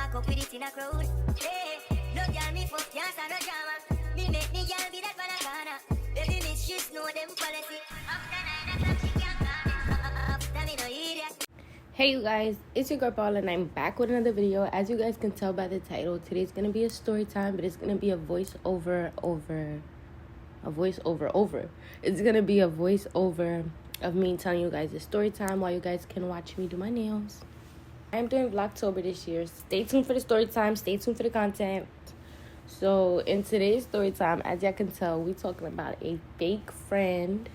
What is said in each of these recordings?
walk up with it in a crowd. Hey, no girl me fuck, can't stand no drama. Me make me girl be that for the corner. Baby miss, she know them policy. After 9 o'clock she can't come. After me no idiot. Hey you guys, it's your girl Paul and I'm back with another video. As you guys can tell by the title, today's gonna be a story time, but it's gonna be a voiceover. It's gonna be a voiceover of me telling you guys a story time while you guys can watch me do my nails. I'm doing Vlogtober this year. Stay tuned for the story time, stay tuned for the content. So in today's story time, as y'all can tell, we talking about a fake friend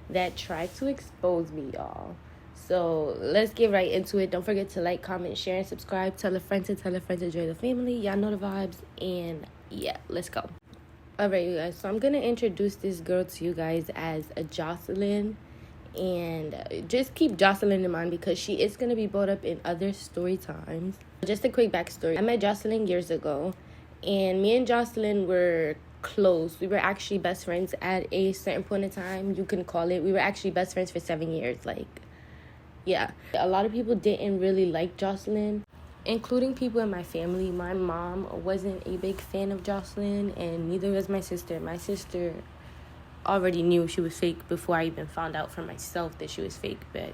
that tried to expose me, y'all. So let's get right into it. Don't forget to like, comment, share, and subscribe. Tell a friend to join the family. Y'all know the vibes. And yeah, let's go. Alright, you guys. So I'm going to introduce this girl to you guys as a Jocelyn. And just keep Jocelyn in mind because she is going to be brought up in other story times. Just a quick backstory. I met Jocelyn years ago. And me and Jocelyn were close. We were actually best friends at a certain point in time. You can call it. We were actually best friends for 7 years. Yeah, a lot of people didn't really like Jocelyn, including people in my family. My mom wasn't a big fan of Jocelyn, and neither was my sister. My sister already knew she was fake before I even found out for myself that she was fake, but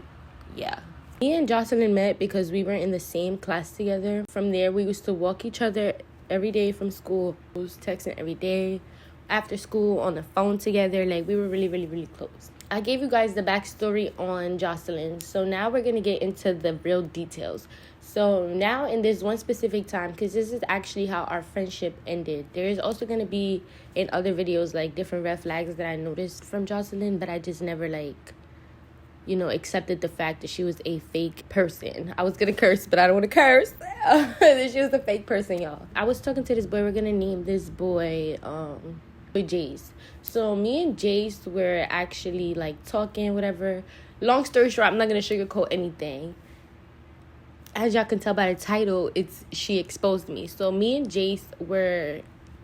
yeah. Me and Jocelyn met because we were in the same class together. From there, we used to walk each other every day from school. We was texting every day, after school, on the phone together. We were really, really, really close. I gave you guys the backstory on Jocelyn. So now we're going to get into the real details. So now in this one specific time, because this is actually how our friendship ended. There is also going to be in other videos different red flags that I noticed from Jocelyn. But I just never accepted the fact that she was a fake person. I was going to curse, but I don't want to curse. That she was a fake person, y'all. I was talking to this boy. We're going to name this boy Jace. So me and Jace were actually talking, whatever. Long story short, I'm not gonna sugarcoat anything. As y'all can tell by the title, she exposed me. So me and Jace were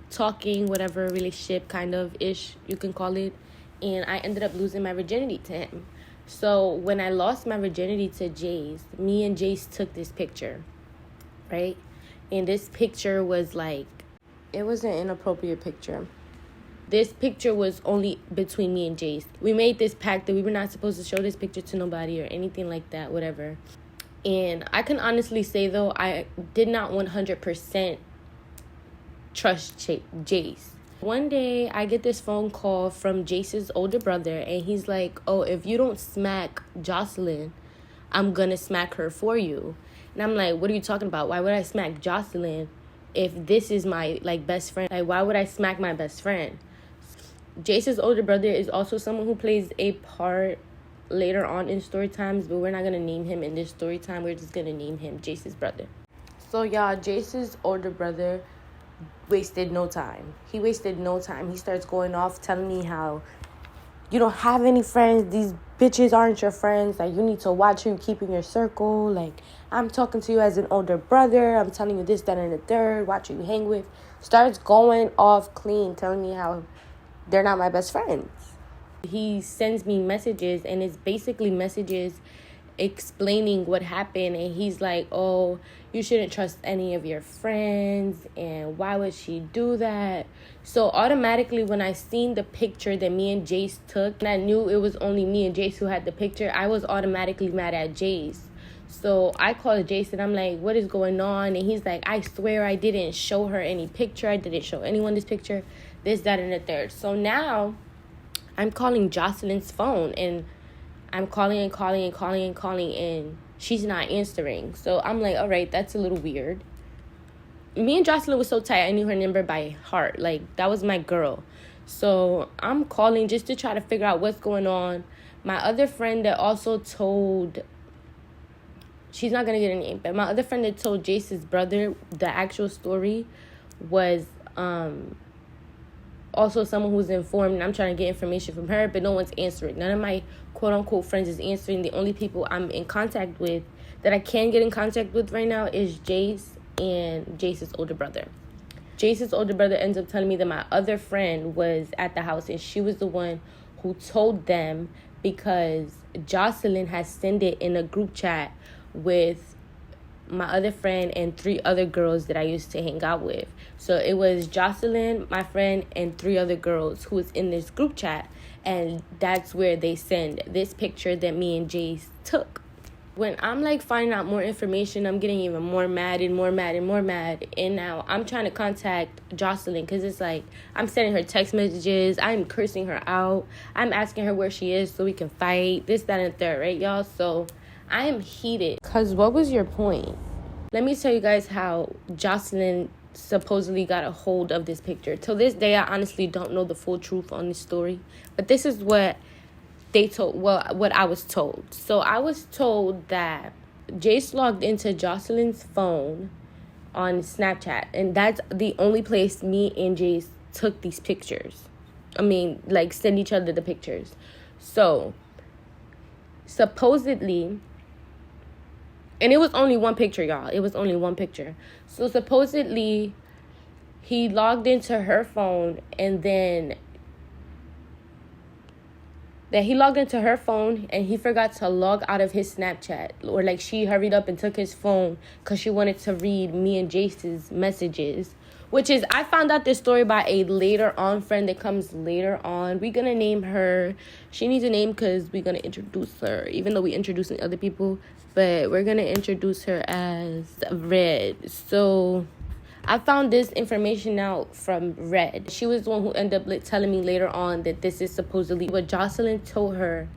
talking, whatever, relationship kind of ish, you can call it, and I ended up losing my virginity to him. So when I lost my virginity to Jace, me and Jace took this picture, right? And this picture was it was an inappropriate picture. This picture was only between me and Jace. We made this pact that we were not supposed to show this picture to nobody or anything like that, whatever. And I can honestly say, though, I did not 100% trust Jace. One day, I get this phone call from Jace's older brother, and he's like, oh, if you don't smack Jocelyn, I'm gonna smack her for you. And I'm like, what are you talking about? Why would I smack Jocelyn if this is my, best friend? Why would I smack my best friend? Jace's older brother is also someone who plays a part later on in story times, but we're not going to name him in this story time. We're just going to name him Jace's brother. So, y'all, Jace's older brother wasted no time. He wasted no time. He starts going off telling me how you don't have any friends. These bitches aren't your friends. You need to watch who you keep in your circle. I'm talking to you as an older brother. I'm telling you this, that, and the third. Watch who you hang with. Starts going off clean, telling me how they're not my best friends. He sends me messages, and it's basically messages explaining what happened. And he's like, oh, you shouldn't trust any of your friends. And why would she do that? So automatically, when I seen the picture that me and Jace took, and I knew it was only me and Jace who had the picture, I was automatically mad at Jace. So I called Jace and I'm like, what is going on? And he's like, I swear I didn't show her any picture. I didn't show anyone this picture. This, that, and the third. So now I'm calling Jocelyn's phone, and I'm calling and she's not answering. So I'm like, all right, that's a little weird. Me and Jocelyn was so tight, I knew her number by heart. That was my girl. So I'm calling just to try to figure out what's going on. My other friend that also told, she's not going to get a name, but my other friend that told Jace's brother the actual story was also someone who's informed, and I'm trying to get information from her, but no one's answering. None of my quote-unquote friends is answering. The only people I'm in contact with, that I can get in contact with right now, is Jace and Jace's older brother. Jace's older brother ends up telling me that my other friend was at the house, and she was the one who told them because Jocelyn has sent it in a group chat with my other friend, and 3 other girls that I used to hang out with. So it was Jocelyn, my friend, and 3 other girls who was in this group chat. And that's where they send this picture that me and Jace took. When I'm like finding out more information, I'm getting even more mad and more mad and more mad. And now I'm trying to contact Jocelyn because it's like I'm sending her text messages. I'm cursing her out. I'm asking her where she is so we can fight. This, that, and the third, right, y'all? So I am heated. Because what was your point? Let me tell you guys how Jocelyn supposedly got a hold of this picture. Till this day, I honestly don't know the full truth on this story. But this is what they told, well, what I was told. So I was told that Jace logged into Jocelyn's phone on Snapchat, and that's the only place me and Jace took these pictures. I mean, like, send each other the pictures. So supposedly, and it was only one picture, y'all. It was only one picture. So supposedly he logged into her phone, and then that he logged into her phone and he forgot to log out of his Snapchat. Or like she hurried up and took his phone because she wanted to read me and Jace's messages. Which is, I found out this story by a later on friend that comes later on. We're going to name her. She needs a name because we're going to introduce her. Even though we're introducing other people. But we're going to introduce her as Red. So I found this information out from Red. She was the one who ended up telling me later on that this is supposedly what Jocelyn told her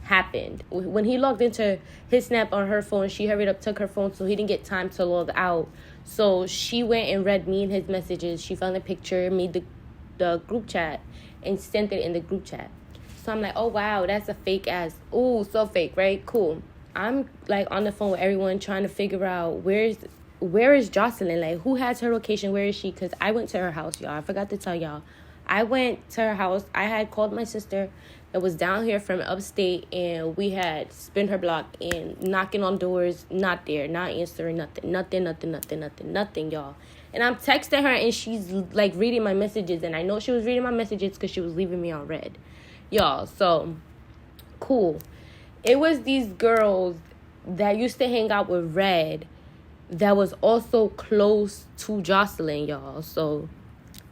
happened. When he logged into his Snap on her phone, she hurried up, took her phone, so he didn't get time to log out. So she went and read me and his messages. She found a picture, made the group chat, and sent it in the group chat. So I'm like, oh, wow, that's a fake ass. Ooh, so fake, right? Cool. I'm, like, on the phone with everyone trying to figure out where is Jocelyn? Like, who has her location? Where is she? Because I went to her house, y'all. I forgot to tell y'all. I went to her house. I had called my sister that was down here from upstate, and we had spin her block and knocking on doors. Not there. Not answering nothing. Nothing, y'all. And I'm texting her, and she's, like, reading my messages. And I know she was reading my messages because she was leaving me on red. Y'all, so, cool. It was these girls that used to hang out with Red that was also close to Jocelyn, y'all. So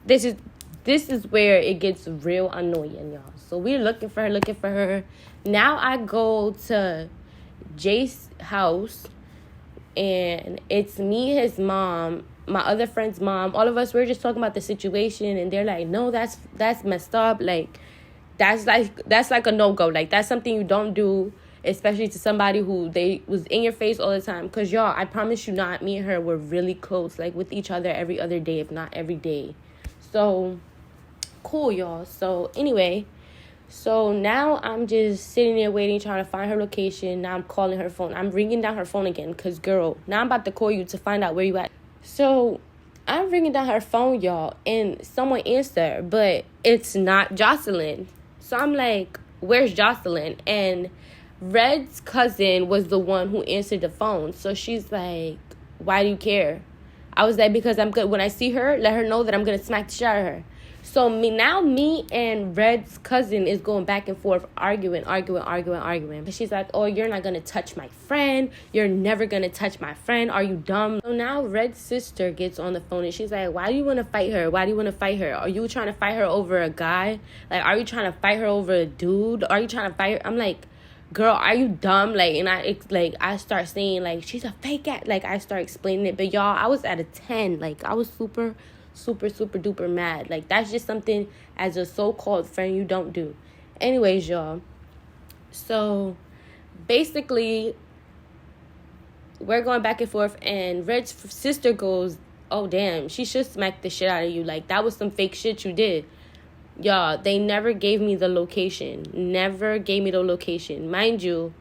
this is where it gets real annoying, y'all. So we're looking for her. Now I go to Jace's house, and it's me, his mom, my other friend's mom. All of us, we're just talking about the situation, and they're like, no, that's messed up. Like, that's like a no-go. Like, that's something you don't do, especially to somebody who they was in your face all the time. Because, y'all, I promise you not, me and her were really close, like, with each other every other day, if not every day. So, cool, y'all. So, anyway, so now I'm just sitting there waiting, trying to find her location. Now I'm calling her phone. I'm ringing down her phone again because, girl, now I'm about to call you to find out where you at. So, I'm ringing down her phone, y'all, and someone answered, but it's not Jocelyn. So, I'm like, where's Jocelyn? And Red's cousin was the one who answered the phone. So she's like, why do you care? I was like, because I'm good. When I see her, let her know that I'm going to smack the shit out of her. So me and Red's cousin is going back and forth, arguing. But she's like, oh, you're not going to touch my friend. You're never going to touch my friend. Are you dumb? So now Red's sister gets on the phone and she's like, why do you want to fight her? Are you trying to fight her over a guy? Like, are you trying to fight her over a dude? Are you trying to fight her? I'm like, girl, are you dumb? Like, and I start saying, like, she's a fake ass. Like, I start explaining it. But, y'all, I was at a 10. Like, I was super duper mad. Like, that's just something as a so-called friend you don't do. Anyways, y'all. So, basically, we're going back and forth. And Red's sister goes, oh, damn, she should smack the shit out of you. Like, that was some fake shit you did. Y'all, they never gave me the location. Mind you,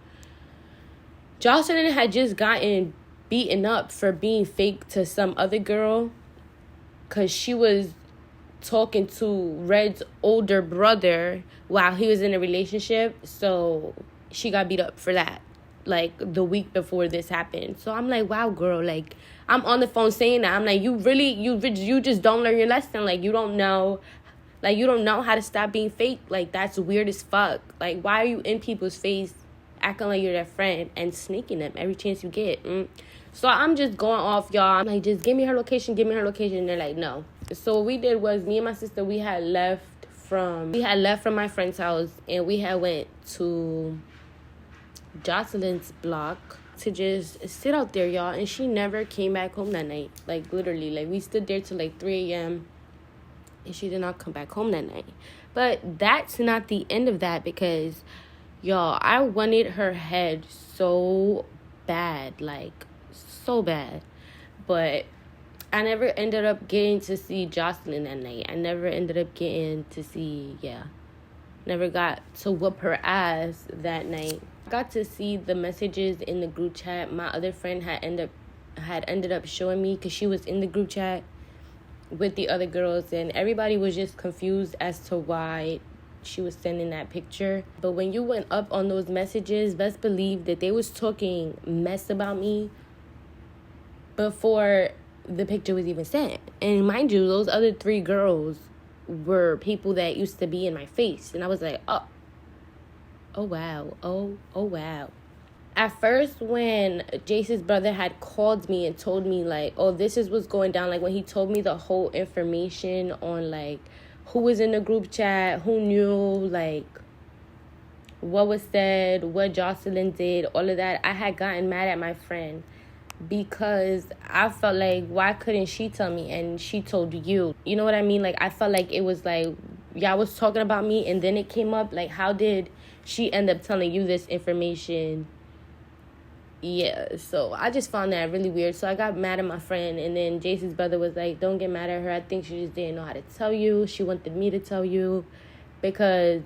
Jocelyn had just gotten beaten up for being fake to some other girl because she was talking to Red's older brother while he was in a relationship. So she got beat up for that, like, the week before this happened. So I'm like, wow, girl, like, I'm on the phone saying that. I'm like, you just don't learn your lesson. Like, you don't know how to stop being fake. Like, that's weird as fuck. Like, why are you in people's face acting like you're their friend and sneaking them every chance you get? So I'm just going off, y'all. I'm like, just give me her location, give me her location. And they're like, no. So what we did was, me and my sister, we had left from my friend's house, and we had went to Jocelyn's block to just sit out there, y'all. And she never came back home that night. Like, literally, like, we stood there till like 3 a.m. and she did not come back home that night. But that's not the end of that, because, y'all, I wanted her head so bad, like, so bad. But I never ended up getting to see Jocelyn that night. I never ended up getting to see, never got to whoop her ass that night. I got to see the messages in the group chat. My other friend had ended up showing me, because she was in the group chat with the other girls, and everybody was just confused as to why she was sending that picture. But when you went up on those messages, best believe that they was talking mess about me before the picture was even sent. And mind you, those other 3 girls were people that used to be in my face. And I was like, oh wow, oh wow. At first, when Jace's brother had called me and told me, like, oh, this is what's going down, like, when he told me the whole information on, like, who was in the group chat, who knew, like, what was said, what Jocelyn did, all of that, I had gotten mad at my friend, because I felt like, why couldn't she tell me and she told you? You know what I mean? Like, I felt like it was like, y'all was talking about me and then it came up. Like, how did she end up telling you this information? Yeah, so I just found that really weird. So I got mad at my friend, and then Jason's brother was like, don't get mad at her. I think she just didn't know how to tell you. She wanted me to tell you, because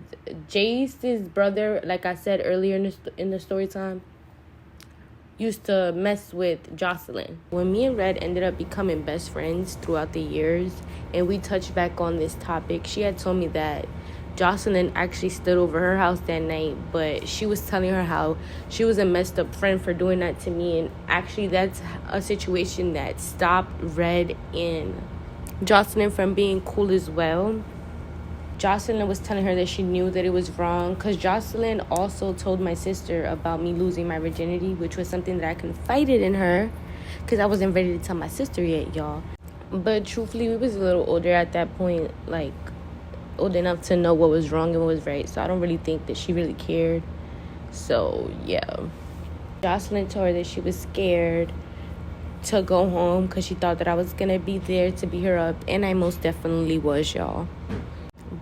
Jason's brother, like I said earlier in the story time, used to mess with Jocelyn. When me and Red ended up becoming best friends throughout the years, and we touched back on this topic, she had told me that Jocelyn actually stood over her house that night, but she was telling her how she was a messed up friend for doing that to me. And actually, that's a situation that stopped Red and Jocelyn from being cool as well. Jocelyn was telling her that she knew that it was wrong, because Jocelyn also told my sister about me losing my virginity, which was something that I confided in her, because I wasn't ready to tell my sister yet, y'all. But truthfully, we was a little older at that point, like, old enough to know what was wrong and what was right. So I don't really think that she really cared. So yeah, Jocelyn told her that she was scared to go home because she thought that I was gonna be there to beat her up, and I most definitely was, y'all.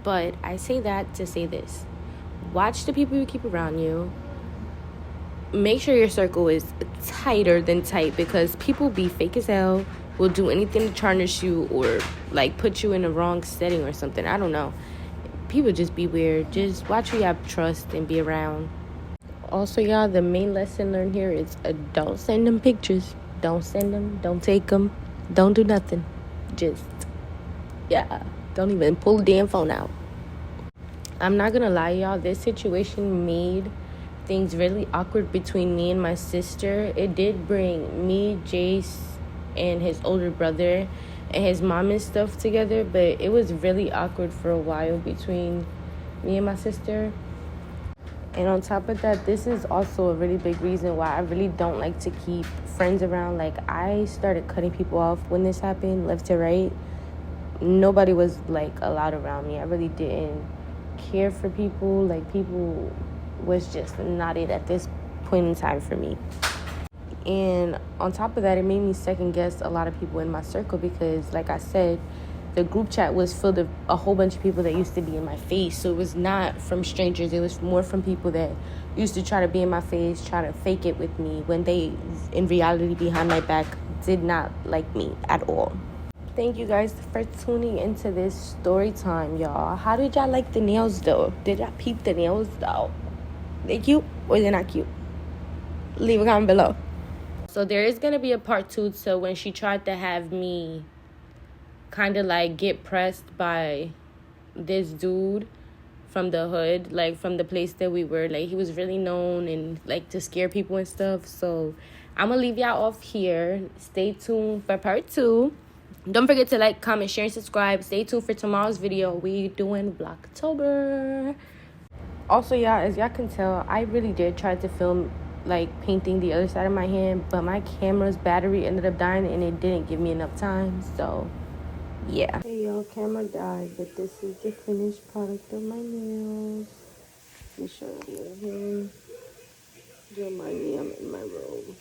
But I say that to say this: watch the people you keep around you. Make sure your circle is tighter than tight, because people be fake as hell, will do anything to tarnish you or like put you in the wrong setting or something. I don't know. People just be weird. Just watch who you have trust and be around. Also, y'all, the main lesson learned here is don't send them pictures. Don't send them. Don't take them. Don't do nothing. Just, don't even pull the damn phone out. I'm not gonna lie, y'all. This situation made things really awkward between me and my sister. It did bring me, Jace, and his older brother and his mom and stuff together, but it was really awkward for a while between me and my sister. And on top of that, this is also a really big reason why I really don't like to keep friends around. Like, I started cutting people off when this happened, left to right. Nobody was like allowed around me. I really didn't care for people. Like, people was just not it at this point in time for me. And on top of that, it made me second guess a lot of people in my circle, because like I said, the group chat was filled with a whole bunch of people that used to be in my face. So it was not from strangers. It was more from people that used to try to be in my face, try to fake it with me, when they, in reality, behind my back, did not like me at all. Thank you guys for tuning into this story time, y'all. How did y'all like the nails, though? Did y'all peep the nails, though? They cute or they're not cute? Leave a comment below. So there is going to be a part 2. So when she tried to have me kind of like get pressed by this dude from the hood, like from the place that we were, like he was really known and like to scare people and stuff. So I'm going to leave y'all off here. Stay tuned for part 2. Don't forget to like, comment, share, and subscribe. Stay tuned for tomorrow's video. We doing Vlogtober. Also, y'all, as y'all can tell, I really did try to film like painting the other side of my hand, but my camera's battery ended up dying and it didn't give me enough time, so yeah. Hey y'all, camera died, but this is the finished product of my nails. Let me show you here. Remind me I'm in my robe.